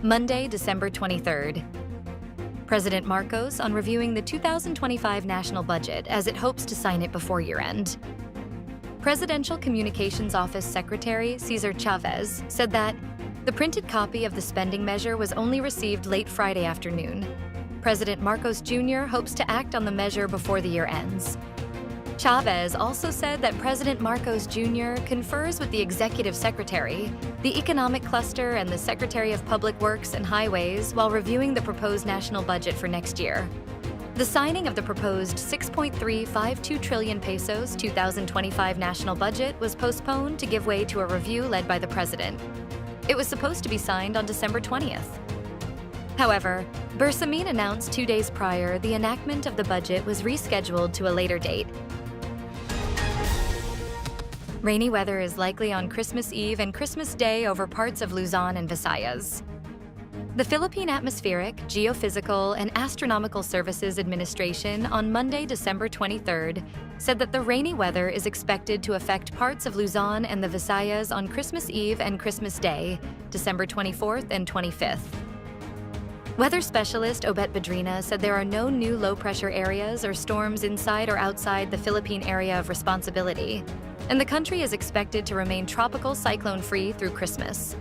Monday, December 23rd. President Marcos on reviewing the 2025 national budget as it hopes to sign it before year-end. Presidential Communications Office Secretary Cesar Chavez said that the printed copy of the spending measure was only received late Friday afternoon. President Marcos Jr. hopes to act on the measure before the year ends. Chavez also said that President Marcos Jr. confers with the Executive Secretary, the Economic Cluster, and the Secretary of Public Works and Highways while reviewing the proposed national budget for next year. The signing of the proposed 6.352 trillion pesos 2025 national budget was postponed to give way to a review led by the President. It was supposed to be signed on December 20th. However, Bersamin announced 2 days prior the enactment of the budget was rescheduled to a later date. Rainy weather is likely on Christmas Eve and Christmas Day over parts of Luzon and Visayas. The Philippine Atmospheric, Geophysical, and Astronomical Services Administration on Monday, December 23rd, said that the rainy weather is expected to affect parts of Luzon and the Visayas on Christmas Eve and Christmas Day, December 24th and 25th. Weather specialist Obet Badrina said there are no new low-pressure areas or storms inside or outside the Philippine area of responsibility, and the country is expected to remain tropical cyclone-free through Christmas.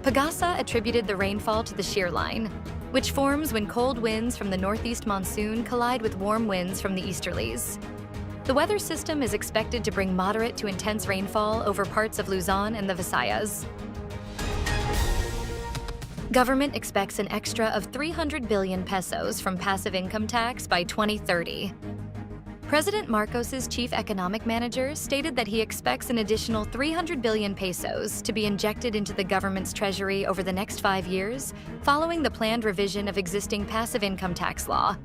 Pagasa attributed the rainfall to the shear line, which forms when cold winds from the northeast monsoon collide with warm winds from the easterlies. The weather system is expected to bring moderate to intense rainfall over parts of Luzon and the Visayas. Government expects an extra of 300 billion pesos from passive income tax by 2030. President Marcos's chief economic manager stated that he expects an additional 300 billion pesos to be injected into the government's treasury over the next 5 years, following the planned revision of existing passive income tax law.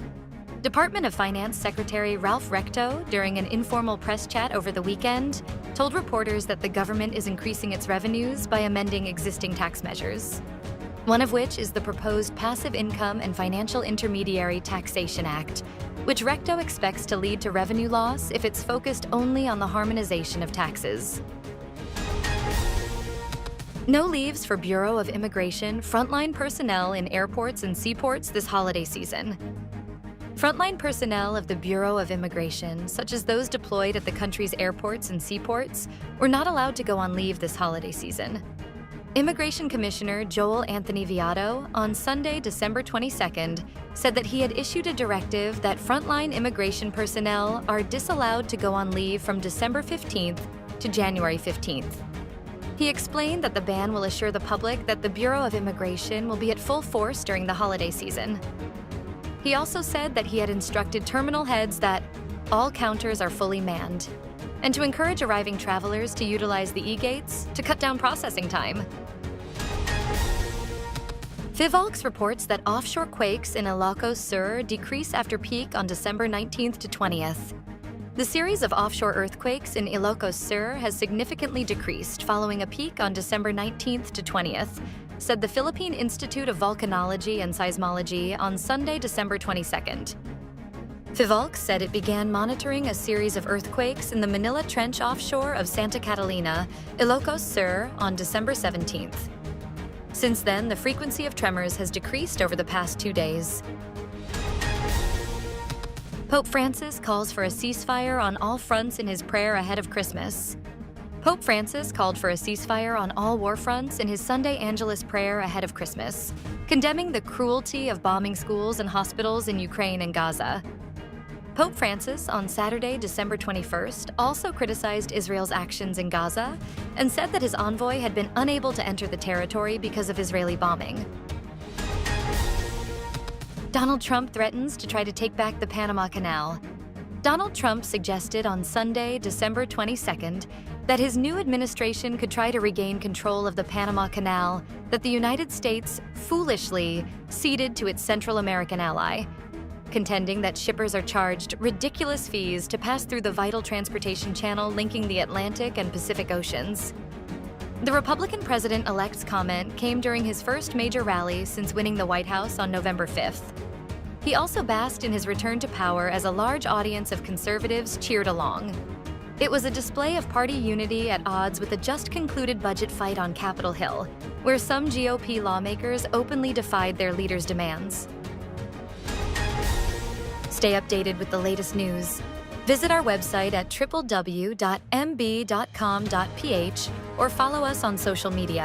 Department of Finance Secretary Ralph Recto, during an informal press chat over the weekend, told reporters that the government is increasing its revenues by amending existing tax measures, one of which is the proposed Passive Income and Financial Intermediary Taxation Act, which Recto expects to lead to revenue loss if it's focused only on the harmonization of taxes. No leaves for Bureau of Immigration frontline personnel in airports and seaports this holiday season. Frontline personnel of the Bureau of Immigration, such as those deployed at the country's airports and seaports, were not allowed to go on leave this holiday season. Immigration Commissioner Joel Anthony Viado, on Sunday, December 22nd, said that he had issued a directive that frontline immigration personnel are disallowed to go on leave from December 15th to January 15th. He explained that the ban will assure the public that the Bureau of Immigration will be at full force during the holiday season. He also said that he had instructed terminal heads that all counters are fully manned, and to encourage arriving travelers to utilize the e-gates to cut down processing time. Phivolcs reports that offshore quakes in Ilocos Sur decrease after peak on December 19th to 20th. The series of offshore earthquakes in Ilocos Sur has significantly decreased following a peak on December 19th to 20th, said the Philippine Institute of Volcanology and Seismology on Sunday, December 22nd. Phivolcs said it began monitoring a series of earthquakes in the Manila Trench offshore of Santa Catalina, Ilocos Sur, on December 17th. Since then, the frequency of tremors has decreased over the past 2 days. Pope Francis calls for a ceasefire on all fronts in his prayer ahead of Christmas. Pope Francis called for a ceasefire on all war fronts in his Sunday Angelus prayer ahead of Christmas, condemning the cruelty of bombing schools and hospitals in Ukraine and Gaza. Pope Francis, on Saturday, December 21st, also criticized Israel's actions in Gaza and said that his envoy had been unable to enter the territory because of Israeli bombing. Donald Trump threatens to try to take back the Panama Canal. Donald Trump suggested on Sunday, December 22nd, that his new administration could try to regain control of the Panama Canal that the United States foolishly ceded to its Central American ally, contending that shippers are charged ridiculous fees to pass through the vital transportation channel linking the Atlantic and Pacific Oceans. The Republican president-elect's comment came during his first major rally since winning the White House on November 5th. He also basked in his return to power as a large audience of conservatives cheered along. It was a display of party unity at odds with the just-concluded budget fight on Capitol Hill, where some GOP lawmakers openly defied their leaders' demands. Stay updated with the latest news. Visit our website at www.mb.com.ph or follow us on social media.